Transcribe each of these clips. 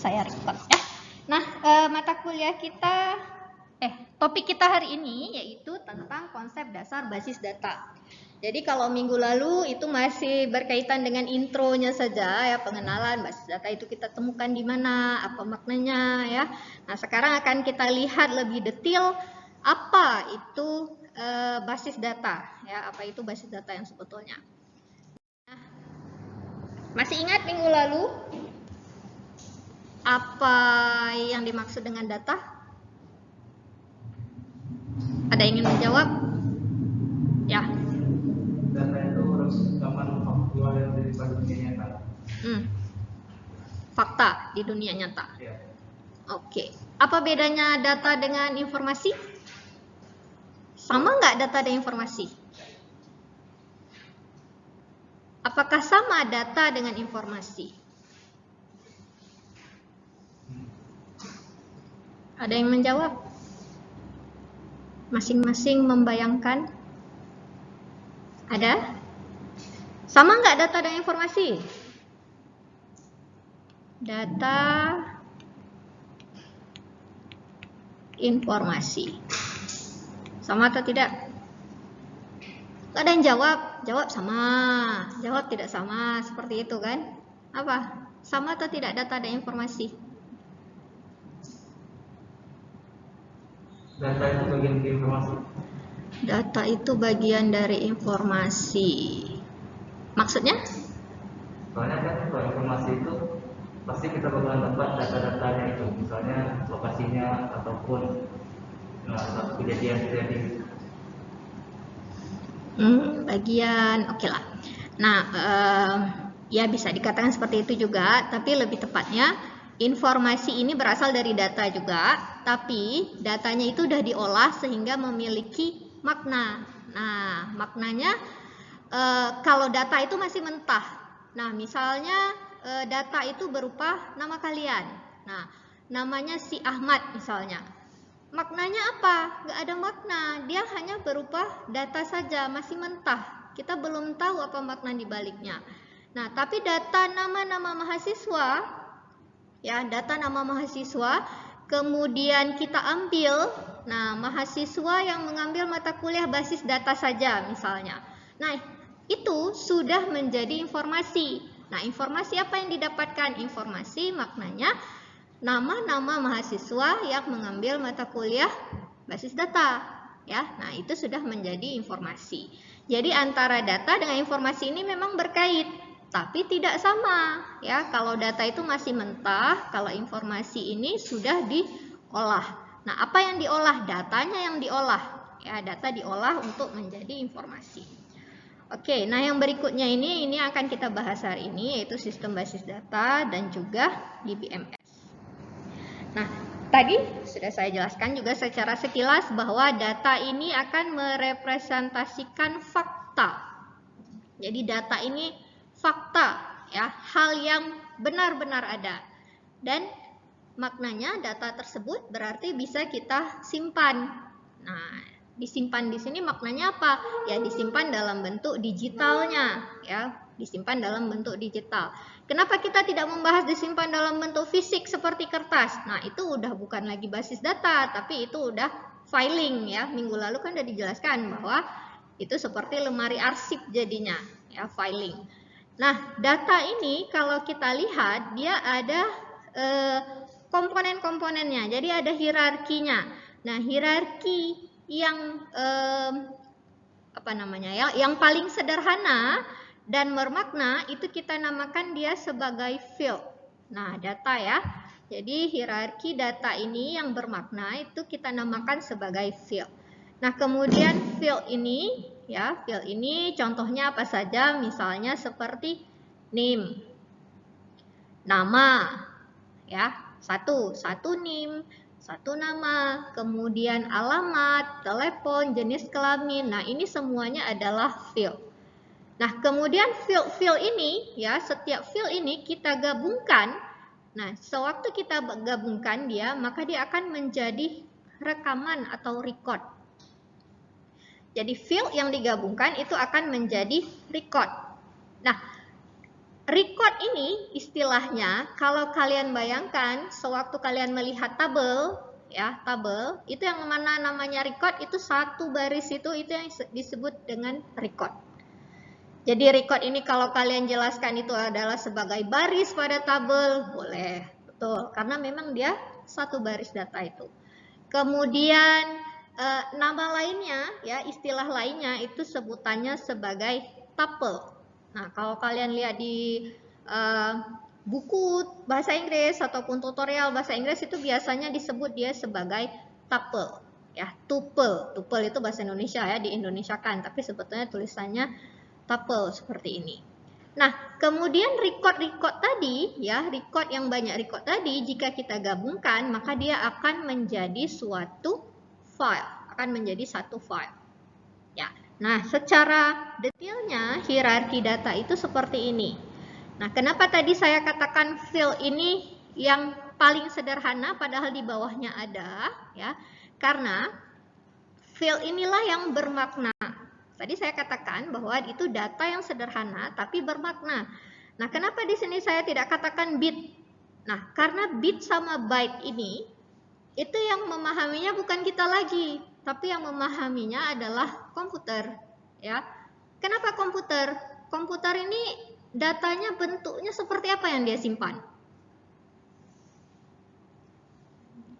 saya record ya. Nah, mata kuliah kita, topik kita hari ini yaitu tentang konsep dasar basis data. Jadi kalau minggu lalu itu masih berkaitan dengan intronya saja ya, pengenalan basis data itu kita temukan di mana, apa maknanya ya. Nah, sekarang akan kita lihat lebih detail apa itu basis data ya, apa itu basis data yang sebetulnya. Nah, masih ingat minggu lalu apa yang dimaksud dengan data? Ada yang ingin menjawab? Ya. Data itu rekaman faktual yang daripada dunia nyata. Fakta di dunia nyata. Ya. Oke. Apa bedanya data dengan informasi? Sama nggak data dan informasi? Apakah sama data dengan informasi? Ada yang menjawab? Masing-masing membayangkan? Ada? Sama nggak data dan informasi? Data, informasi. Sama atau tidak? Gak ada yang jawab. Jawab sama. Jawab tidak sama. Seperti itu kan? Apa? Sama atau tidak data dan informasi? Data itu bagian dari informasi. Data itu bagian dari informasi. Maksudnya? Soalnya kan kalau informasi itu pasti kita bakalan dapat data-datanya itu, misalnya lokasinya ataupun kejadian. Bagian, oke lah. Nah, ya bisa dikatakan seperti itu juga, tapi lebih tepatnya informasi ini berasal dari data juga, tapi datanya itu sudah diolah sehingga memiliki makna. Nah, maknanya kalau data itu masih mentah. Nah, misalnya data itu berupa nama kalian. Nah, namanya si Ahmad misalnya. Maknanya apa? Nggak ada makna. Dia hanya berupa data saja, masih mentah. Kita belum tahu apa makna di baliknya. Nah, tapi data nama-nama mahasiswa, ya, data nama mahasiswa, kemudian kita ambil, nah, mahasiswa yang mengambil mata kuliah basis data saja misalnya. Nah, itu sudah menjadi informasi. Nah, informasi apa yang didapatkan? Informasi maknanya nama-nama mahasiswa yang mengambil mata kuliah basis data, ya. Nah, itu sudah menjadi informasi. Jadi antara data dengan informasi ini memang berkait, tapi tidak sama, ya. Kalau data itu masih mentah, kalau informasi ini sudah diolah. Nah, apa yang diolah? Datanya yang diolah, ya. Data diolah untuk menjadi informasi. Oke, nah yang berikutnya ini akan kita bahas hari ini, yaitu sistem basis data dan juga DBMS. Nah, tadi sudah saya jelaskan juga secara sekilas bahwa data ini akan merepresentasikan fakta. Jadi data ini fakta, ya, hal yang benar-benar ada. Dan maknanya data tersebut berarti bisa kita simpan. Nah, disimpan di sini maknanya apa? Ya, disimpan dalam bentuk digitalnya, ya, disimpan dalam bentuk digital. Kenapa kita tidak membahas disimpan dalam bentuk fisik seperti kertas? Nah, itu udah bukan lagi basis data, tapi itu udah filing, ya. Minggu lalu kan udah dijelaskan bahwa itu seperti lemari arsip jadinya, ya, filing. Nah, data ini kalau kita lihat dia ada komponen-komponennya. Jadi ada hierarkinya. Nah, hierarki yang yang paling sederhana dan bermakna itu kita namakan dia sebagai field. Nah, data ya. Jadi hierarki data ini yang bermakna itu kita namakan sebagai field. Nah, kemudian field ini, ya, field ini contohnya apa saja? Misalnya seperti name, nama, ya, satu name, satu nama, kemudian alamat, telepon, jenis kelamin. Nah, ini semuanya adalah field. Nah, kemudian field ini, ya, setiap field ini kita gabungkan. Nah, sewaktu kita gabungkan dia, maka dia akan menjadi rekaman atau record. Jadi field yang digabungkan itu akan menjadi record. Nah, record ini istilahnya kalau kalian bayangkan sewaktu kalian melihat tabel, ya, tabel itu yang mana namanya record itu satu baris itu yang disebut dengan record. Jadi record ini kalau kalian jelaskan itu adalah sebagai baris pada tabel, boleh, betul, karena memang dia satu baris data itu. Kemudian nama lainnya, ya, istilah lainnya itu sebutannya sebagai tuple. Nah, kalau kalian lihat di buku bahasa Inggris ataupun tutorial bahasa Inggris itu biasanya disebut dia sebagai tuple, ya, tuple. Tuple itu bahasa Indonesia, ya, di Indonesiakan, tapi sebetulnya tulisannya tuple seperti ini. Nah, kemudian record tadi, ya, record yang banyak record tadi, jika kita gabungkan, maka dia akan menjadi suatu file, akan menjadi satu file. Ya, nah, secara detailnya hierarki data itu seperti ini. Nah, kenapa tadi saya katakan field ini yang paling sederhana, padahal di bawahnya ada, ya, karena field inilah yang bermakna. Tadi saya katakan bahwa itu data yang sederhana tapi bermakna. Nah, kenapa di sini saya tidak katakan bit? Nah, karena bit sama byte ini itu yang memahaminya bukan kita lagi, tapi yang memahaminya adalah komputer, ya. Kenapa komputer? Komputer ini datanya bentuknya seperti apa yang dia simpan?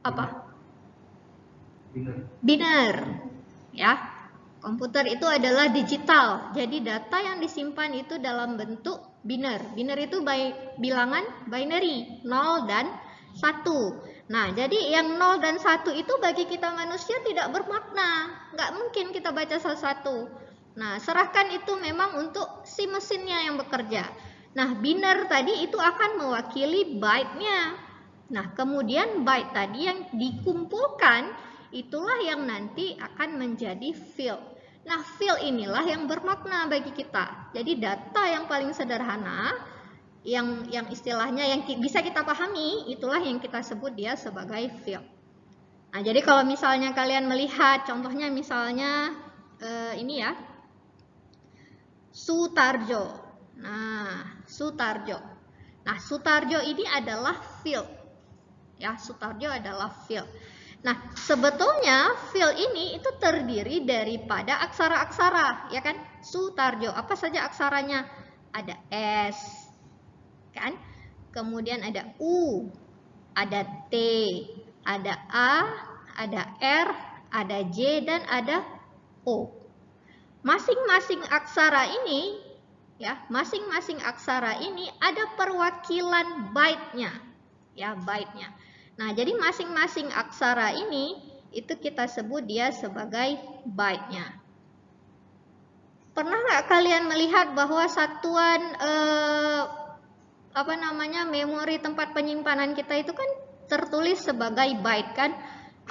Apa? Biner, ya. Komputer itu adalah digital, jadi data yang disimpan itu dalam bentuk biner. Biner itu bilangan binary, 0 dan 1. Nah, jadi yang 0 dan 1 itu bagi kita manusia tidak bermakna. Nggak mungkin kita baca salah satu. Nah, serahkan itu memang untuk si mesinnya yang bekerja. Nah, biner tadi itu akan mewakili byte-nya. Nah, kemudian byte tadi yang dikumpulkan itulah yang nanti akan menjadi field. Nah, field inilah yang bermakna bagi kita. Jadi data yang paling sederhana, yang istilahnya yang bisa kita pahami, itulah yang kita sebut dia sebagai field. Nah, jadi kalau misalnya kalian melihat, contohnya misalnya ini, ya, Sutarjo. Nah, Sutarjo. Nah, Sutarjo ini adalah field. Ya, Sutarjo adalah field. Nah, sebetulnya field ini itu terdiri daripada aksara-aksara, ya kan? Sutarjo, apa saja aksaranya? Ada S, kan? Kemudian ada U, ada T, ada A, ada R, ada J, dan ada O. Masing-masing aksara ini, ya, masing-masing aksara ini ada perwakilan byte-nya, ya, byte-nya. Nah, jadi masing-masing aksara ini itu kita sebut dia sebagai byte-nya. Pernah nggak kalian melihat bahwa satuan memori tempat penyimpanan kita itu kan tertulis sebagai byte, kan?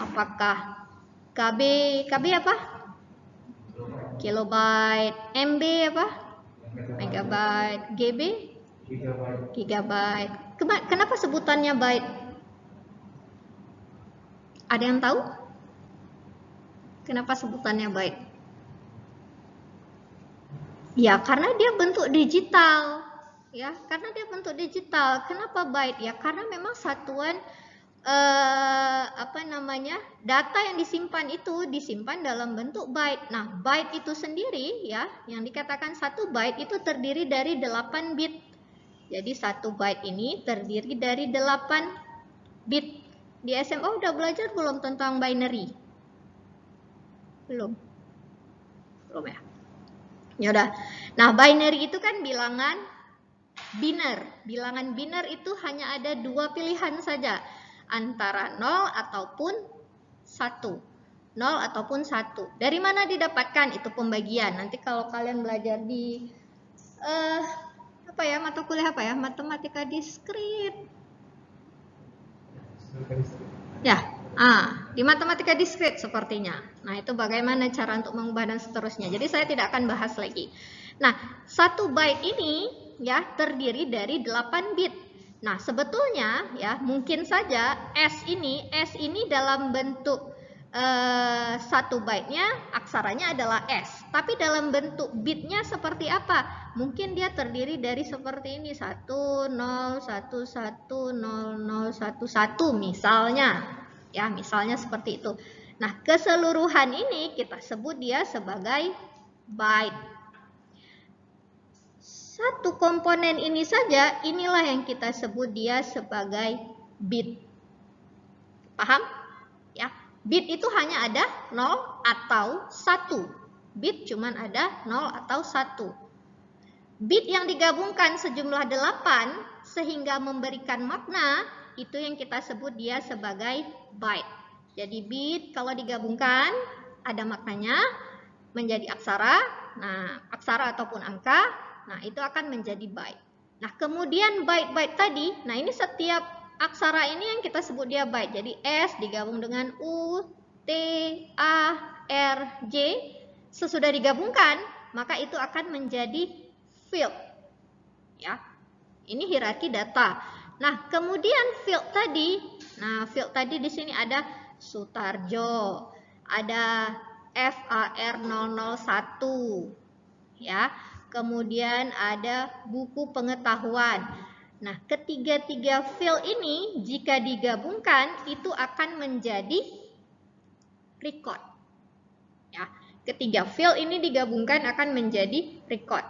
Apakah KB apa? Kilobyte, MB apa? Megabyte, GB? Gigabyte. Kenapa sebutannya byte? Ada yang tahu? Kenapa sebutannya byte? Ya, karena dia bentuk digital. Ya, karena dia bentuk digital. Kenapa byte? Ya, karena memang satuan data yang disimpan dalam bentuk byte. Nah, byte itu sendiri, ya, yang dikatakan satu byte itu terdiri dari 8 bit. Jadi satu byte ini terdiri dari 8 bit. Di SMA udah belajar belum tentang binary? Belum ya? Ya udah. Nah, binary itu kan bilangan biner. Bilangan biner itu hanya ada 2 pilihan saja, antara 0 ataupun 1. 0 ataupun 1. Dari mana didapatkan? Itu pembagian. Nanti kalau kalian belajar di mata kuliah matematika diskrit. Ya, di matematika diskrit sepertinya. Nah, itu bagaimana cara untuk mengubah dan seterusnya. Jadi saya tidak akan bahas lagi. Nah, satu byte ini, ya, terdiri dari 8 bit. Nah, sebetulnya, ya, mungkin saja S ini dalam bentuk 1 byte-nya aksaranya adalah S, tapi dalam bentuk bitnya seperti apa? Mungkin dia terdiri dari seperti ini, 1 0 1 1 0 0 1 1 misalnya. Ya, misalnya seperti itu. Nah, keseluruhan ini kita sebut dia sebagai byte. Satu komponen ini saja, inilah yang kita sebut dia sebagai bit. Paham? Ya, bit itu hanya ada 0 atau 1. Bit cuman ada 0 atau 1. Bit yang digabungkan sejumlah 8 sehingga memberikan makna, itu yang kita sebut dia sebagai byte. Jadi bit kalau digabungkan ada maknanya menjadi aksara. Nah, aksara ataupun angka, nah itu akan menjadi byte. Nah, kemudian byte-byte tadi, nah ini setiap aksara ini yang kita sebut dia byte. Jadi S digabung dengan U, T, A, R, J, sesudah digabungkan, maka itu akan menjadi field. Ya. Ini hierarki data. Nah, kemudian field tadi, field tadi di sini ada Sutarjo, ada FAR001, ya. Kemudian ada buku pengetahuan. Nah, ketiga-tiga field ini jika digabungkan itu akan menjadi record. Ya, ketiga field ini digabungkan akan menjadi record.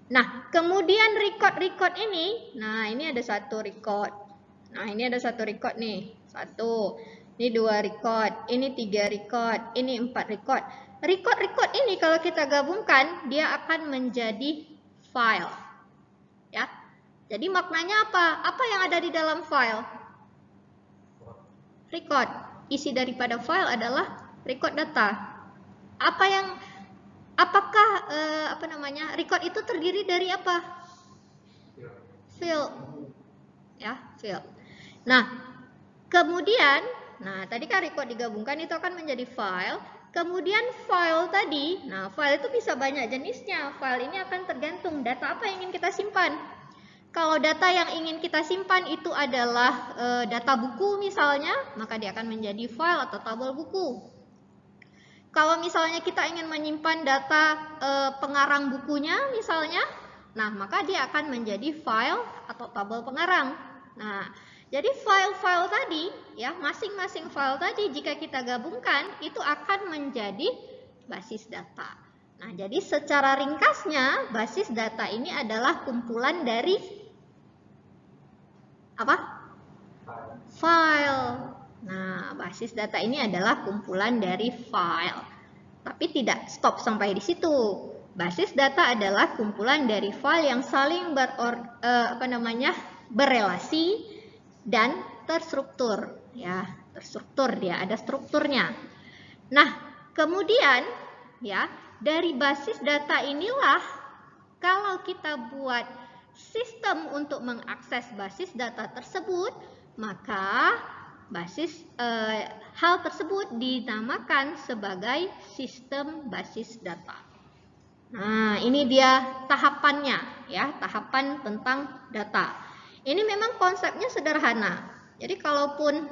Nah, kemudian record ini, nah ini ada 1 record. Nah, ini ada 1 record nih. 1. Ini 2 record, ini 3 record, ini 4 record. Record ini kalau kita gabungkan, dia akan menjadi file. Ya. Jadi maknanya apa? Apa yang ada di dalam file? Record. Isi daripada file adalah record data. Apakah record itu terdiri dari apa? Field. Ya, field. Nah, kemudian, tadi kan record digabungkan itu akan menjadi file. Kemudian file tadi, file itu bisa banyak jenisnya. File ini akan tergantung data apa yang ingin kita simpan. Kalau data yang ingin kita simpan itu adalah data buku misalnya, maka dia akan menjadi file atau tabel buku. Kalau misalnya kita ingin menyimpan data pengarang bukunya misalnya, maka dia akan menjadi file atau tabel pengarang. Nah, jadi file-file tadi, ya masing-masing file tadi jika kita gabungkan itu akan menjadi basis data. Nah, jadi secara ringkasnya basis data ini adalah kumpulan dari apa? File. Nah, basis data ini adalah kumpulan dari file. Tapi tidak stop sampai di situ. Basis data adalah kumpulan dari file yang saling berrelasi dan terstruktur. Ya, terstruktur dia, ada strukturnya. Nah, kemudian ya, dari basis data inilah kalau kita buat sistem untuk mengakses basis data tersebut, maka hal tersebut dinamakan sebagai sistem basis data. Nah, ini dia tahapannya, ya, tahapan tentang data. Ini memang konsepnya sederhana. Jadi kalaupun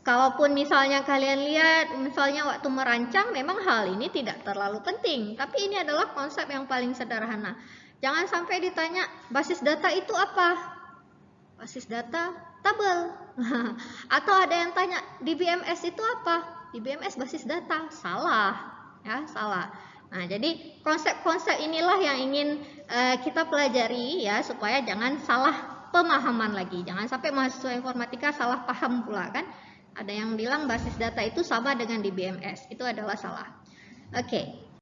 kalaupun misalnya kalian lihat, misalnya waktu merancang, memang hal ini tidak terlalu penting. Tapi ini adalah konsep yang paling sederhana. Jangan sampai ditanya, basis data itu apa? Basis data tabel. Atau ada yang tanya, di BMS itu apa? Di BMS basis data. Salah. Ya, salah. Nah, jadi konsep-konsep inilah yang ingin kita pelajari ya, supaya jangan salah pemahaman lagi. Jangan sampai mahasiswa informatika salah paham pula kan. Ada yang bilang basis data itu sama dengan di BMS. Itu adalah salah. Oke.